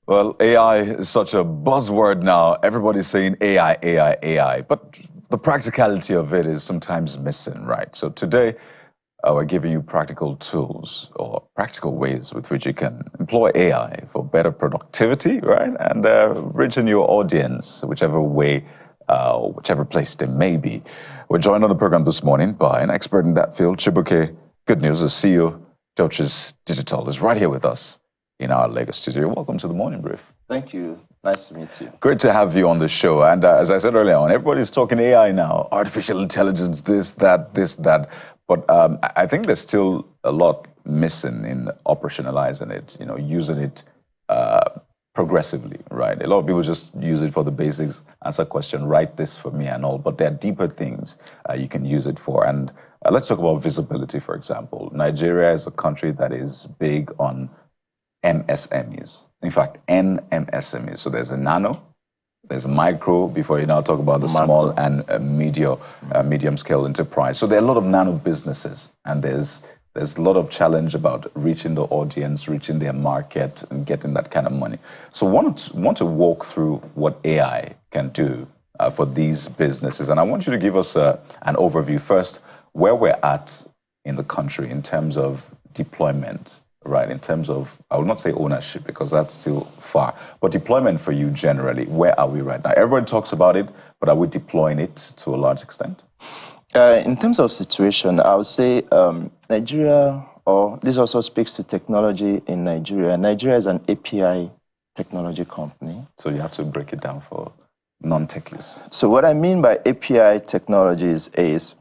Well, AI is such a buzzword now. Everybody's saying AI, AI, AI, but the practicality of it is sometimes missing, right? So today, we're giving you practical tools or practical ways with which you can employ AI for better productivity, right? And reaching your audience, whichever way, whichever place they may be. We're joined on the program this morning by an expert in that field, Chibuke. Good news, the CEO, Deutsches Digital, is right here with us in our Lagos studio. Welcome to the Morning Brief. Thank you. Nice to meet you. Great to have you on the show. And as I said earlier on, everybody's talking AI now, artificial intelligence, this, that. But I think there's still a lot missing in operationalizing it, using it progressively, right? A lot of people just use it for the basics, answer a question, write this for me and all, but there are deeper things you can use it for. And let's talk about visibility, for example. Nigeria is a country that is big on MSMEs. In fact, NMSMEs. So there's a nano, there's a micro, before you now talk about the small and medium scale enterprise. So there are a lot of nano businesses, and there's a lot of challenge about reaching the audience, reaching their market, and getting that kind of money. So want to walk through what AI can do for these businesses. And I want you to give us an overview first, where we're at in the country in terms of deployment. Right, in terms of, I will not say ownership because that's still far, but deployment for you generally, where are we right now? Everybody talks about it, but are we deploying it to a large extent? In terms of situation, I would say Nigeria, or this also speaks to technology in Nigeria. Nigeria is an API technology company. So you have to break it down for non-techies. So what I mean by API technologies is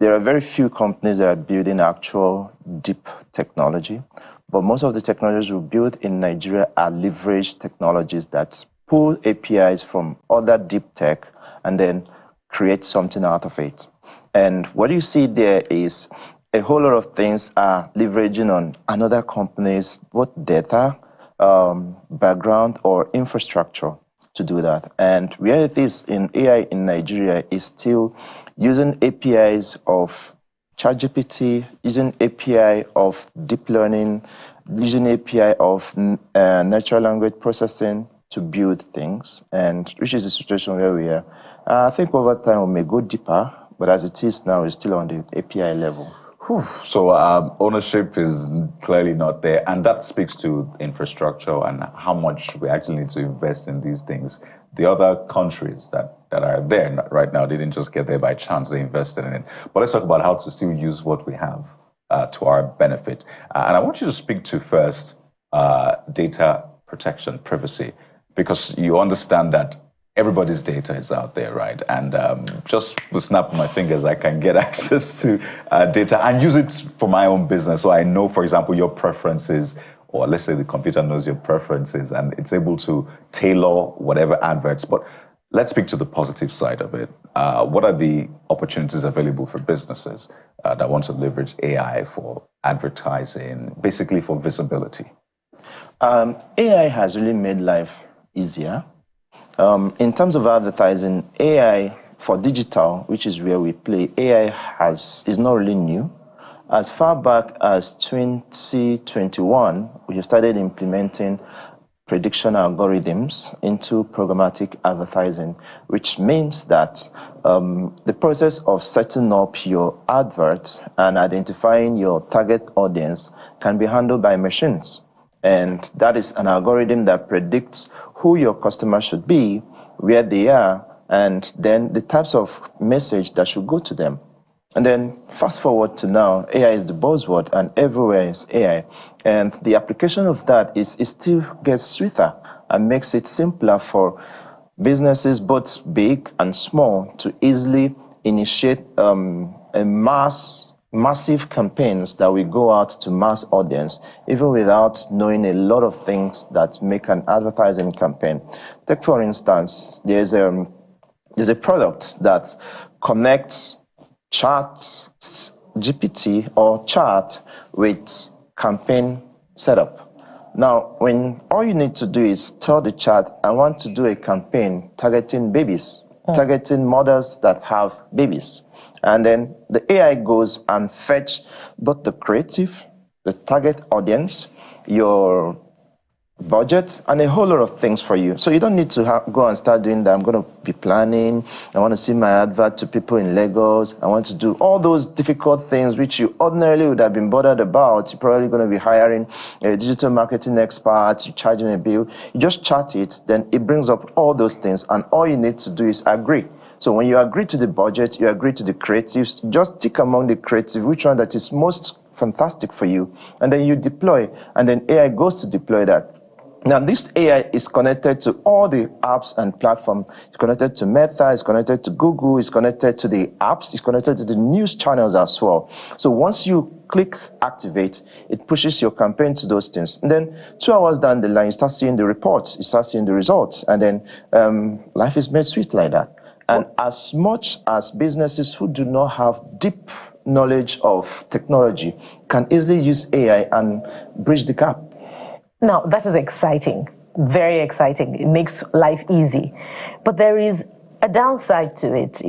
there are very few companies that are building actual deep technology, but most of the technologies we build in Nigeria are leveraged technologies that pull APIs from other deep tech and then create something out of it. And what you see there is a whole lot of things are leveraging on another company's both data, background, or infrastructure to do that. And where it is in AI in Nigeria is still using APIs of ChatGPT, using API of deep learning, using API of natural language processing to build things, and which is the situation where we are. I think over time we may go deeper, but as it is now, it's still on the API level. So ownership is clearly not there, and that speaks to infrastructure and how much we actually need to invest in these things. The other countries that are there right now didn't just get there by chance, they invested in it. But let's talk about how to still use what we have to our benefit. And I want you to speak to first data protection, privacy, because you understand that everybody's data is out there, right? And just with snap of my fingers, I can get access to data and use it for my own business. So I know, for example, your preferences, or let's say the computer knows your preferences and it's able to tailor whatever adverts. But let's speak to the positive side of it. What are the opportunities available for businesses that want to leverage AI for advertising, basically for visibility? AI has really made life easier. In terms of advertising, AI for digital, which is where we play, AI is not really new. As far back as 2021, we have started implementing prediction algorithms into programmatic advertising, which means that the process of setting up your advert and identifying your target audience can be handled by machines. And that is an algorithm that predicts who your customer should be, where they are, and then the types of message that should go to them. And then fast forward to now, AI is the buzzword and everywhere is AI. And the application of that is it still gets sweeter and makes it simpler for businesses, both big and small, to easily initiate massive campaigns that will go out to mass audience, even without knowing a lot of things that make an advertising campaign. Take, for instance, there's a product that connects Chat GPT or Chat with campaign setup. Now, when all you need to do is tell the Chat, I want to do a campaign targeting babies, targeting mothers that have babies. And then the AI goes and fetch both the creative, the target audience, your budget, and a whole lot of things for you. So you don't need to go and start doing that. I'm going to be planning. I want to see my advert to people in Lagos. I want to do all those difficult things which you ordinarily would have been bothered about. You're probably going to be hiring a digital marketing expert. You charge him a bill. You just chat it. Then it brings up all those things. And all you need to do is agree. So when you agree to the budget, you agree to the creatives, just tick among the creative which one that is most fantastic for you. And then you deploy. And then AI goes to deploy that. Now, this AI is connected to all the apps and platforms. It's connected to Meta, it's connected to Google, it's connected to the apps, it's connected to the news channels as well. So once you click activate, it pushes your campaign to those things. And then 2 hours down the line, you start seeing the reports, you start seeing the results, and then life is made sweet like that. And as much as businesses who do not have deep knowledge of technology can easily use AI and bridge the gap. Now, that is exciting, very exciting. It makes life easy. But there is a downside to it.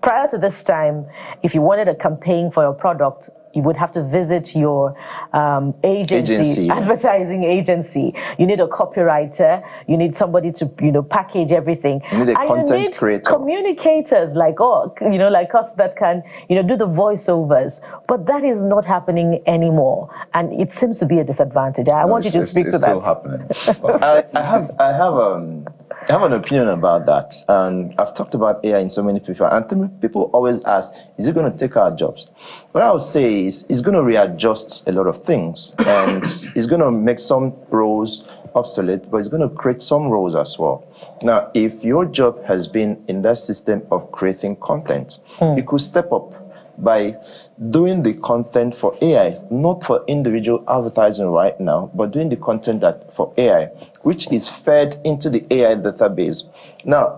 Prior to this time, if you wanted a campaign for your product, you would have to visit your agency, advertising agency. You need a copywriter. You need somebody to, package everything. You need a content creator. Communicators like like us that can, do the voiceovers. But that is not happening anymore, and it seems to be a disadvantage. I want you to speak to that. It's still happening. I have an opinion about that, and I've talked about AI in so many people, and people always ask, is it going to take our jobs? What I would say is it's going to readjust a lot of things, and it's going to make some roles obsolete, but it's going to create some roles as well. Now, if your job has been in that system of creating content, you could step up by doing the content for AI, not for individual advertising right now, but doing the content for AI, which is fed into the AI database. Now,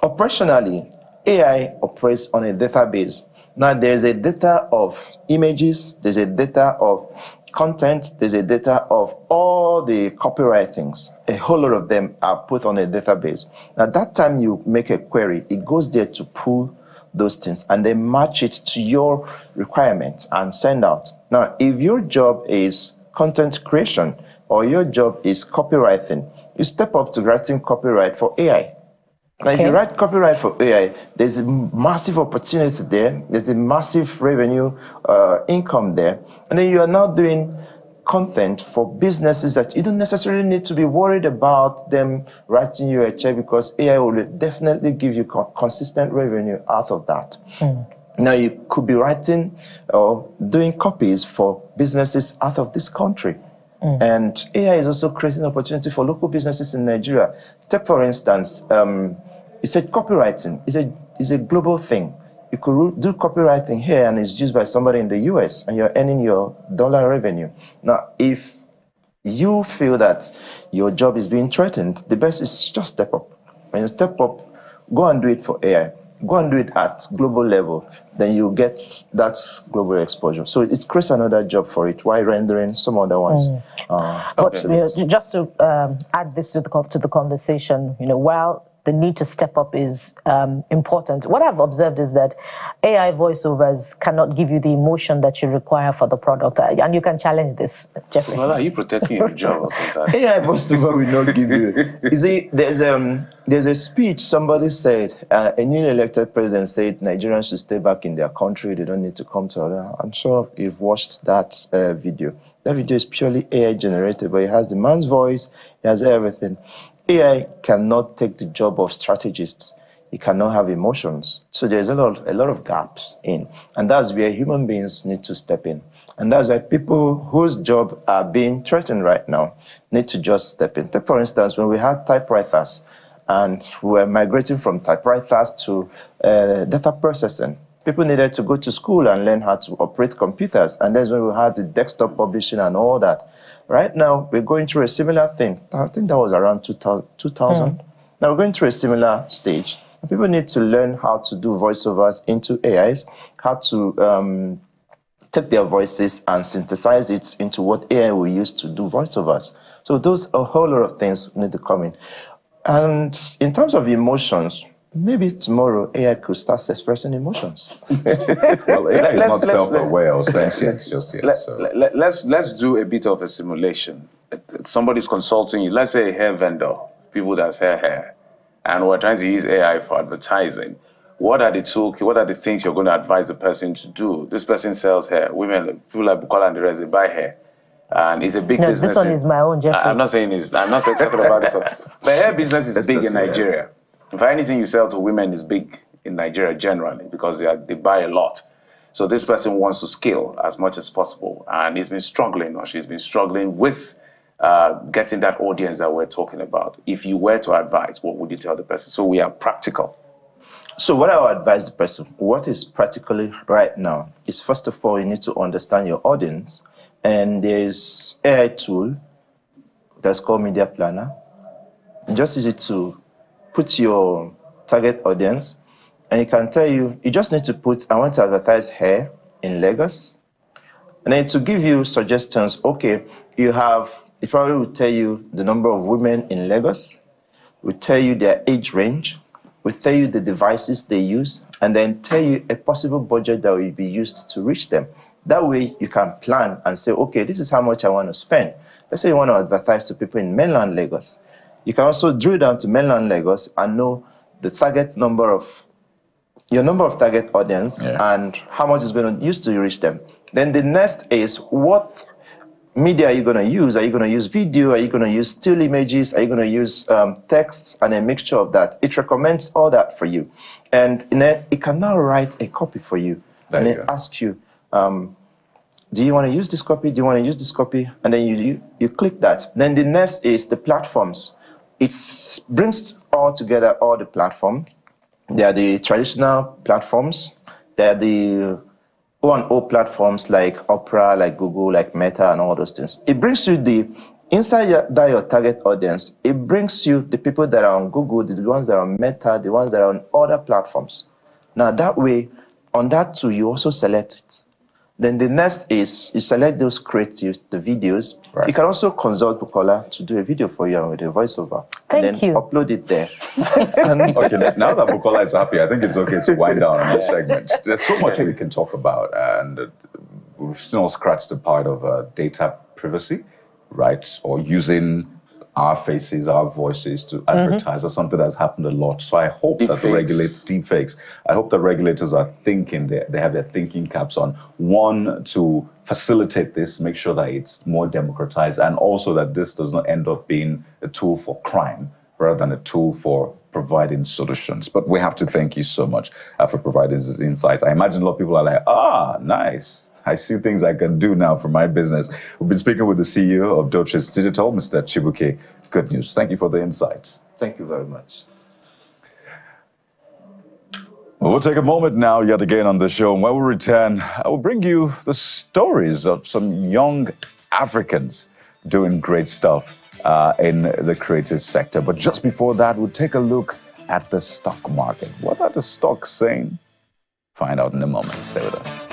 operationally, AI operates on a database. Now, there's a data of images, there's a data of content, there's a data of all the copyright things. A whole lot of them are put on a database. Now, that time you make a query, it goes there to pull those things and then match it to your requirements and send out. Now, if your job is content creation or your job is copywriting, you step up to writing copyright for AI. Now, if you write copyright for AI, there's a massive opportunity there. There's a massive revenue income there. And then you are now doing content for businesses that you don't necessarily need to be worried about them writing you a check, because AI will definitely give you consistent revenue out of that. Now, you could be writing or doing copies for businesses out of this country. And AI is also creating opportunity for local businesses in Nigeria. Take, for instance, you said copywriting is a global thing. You could do copywriting here and it's used by somebody in the US and you're earning your dollar revenue. Now, if you feel that your job is being threatened, the best is just step up. When you step up, go and do it for AI. Go and do it at global level. Then you get that global exposure. So it creates another job for it while rendering some other ones. But just to add this to the conversation, while the need to step up is important. What I've observed is that AI voiceovers cannot give you the emotion that you require for the product. And you can challenge this, Jeffrey. Well, are you protecting your job or something? AI voiceover will not give you. You see, there's a speech somebody said, a newly elected president said Nigerians should stay back in their country. They don't need to come to other. I'm sure you've watched that video. That video is purely AI generated, but it has the man's voice, it has everything. AI cannot take the job of strategists. It cannot have emotions. So there's a lot of gaps in. And that's where human beings need to step in. And that's why people whose jobs are being threatened right now need to just step in. Take, for instance, when we had typewriters and we were migrating from typewriters to data processing, people needed to go to school and learn how to operate computers. And that's when we had the desktop publishing and all that. Right now, we're going through a similar thing. I think that was around 2000. Now we're going through a similar stage. People need to learn how to do voiceovers into AIs, how to take their voices and synthesize it into what AI will use to do voiceovers. So those, a whole lot of things need to come in. And in terms of emotions, Maybe tomorrow AI could start expressing emotions. Well, AI is not Let's- self-aware or sentient just yet. So Let's do a bit of a simulation. Somebody's consulting you. Let's say a hair vendor, people that sell hair, and we're trying to use AI for advertising. What are the tools? What are the things you're going to advise the person to do? This person sells hair. Women, people like Bukola and the rest, they buy hair, and it's a big No, business. this one is my own, Jeffrey. I'm not saying it's. I'm not talking about this one. The hair business is big in the hair. Nigeria. In fact, anything you sell to women is big in Nigeria generally because they buy a lot. So this person wants to scale as much as possible, and he's been struggling, or she's been struggling with getting that audience that we're talking about. If you were to advise, what would you tell the person? So we are practical. So what I would advise the person, what is practically right now, is first of all, you need to understand your audience. And there's AI tool that's called Media Planner. You just use it to put your target audience, and it can tell you, you just need to put, I want to advertise hair in Lagos. And then to give you suggestions, okay, it probably will tell you the number of women in Lagos, will tell you their age range, will tell you the devices they use, and then tell you a possible budget that will be used to reach them. That way you can plan and say, okay, this is how much I want to spend. Let's say you want to advertise to people in mainland Lagos. You can also drill down to mainland Lagos and know the your number of target audience and how much is going to use to reach them. Then the next is, what media are you going to use? Are you going to use video? Are you going to use still images? Are you going to use text and a mixture of that? It recommends all that for you. And then it can now write a copy for you. And it asks you, do you want to use this copy? Do you want to use this copy? And then you click that. Then the next is the platforms. It brings all together all the platforms. There are the traditional platforms. There are the O&O platforms like Opera, like Google, like Meta, and all those things. It brings you inside your target audience, it brings you the people that are on Google, the ones that are on Meta, the ones that are on other platforms. Now that way, on that too, you also select it. Then the next is you select those creatives, the videos. Right. You can also consult Bukola to do a video for you with a voiceover. Thank you. Upload it there. Okay, now that Bukola is happy, I think it's okay to wind down on this segment. There's so much we can talk about, and we've still scratched the part of data privacy, right? Or using our faces, our voices to advertise. That's something that's happened a lot. So I hope that the deepfakes, I hope the regulators are thinking, they have their thinking caps on. One, to facilitate this, make sure that it's more democratized, and also that this does not end up being a tool for crime rather than a tool for providing solutions. But we have to thank you so much for providing these insights. I imagine a lot of people are like, nice. I see things I can do now for my business. We've been speaking with the CEO of Deutsches Digital, Mr. Chibuke. Good news. Thank you for the insights. Thank you very much. Well, we'll take a moment now yet again on the show. And when we return, I will bring you the stories of some young Africans doing great stuff in the creative sector. But just before that, we'll take a look at the stock market. What are the stocks saying? Find out in a moment. Stay with us.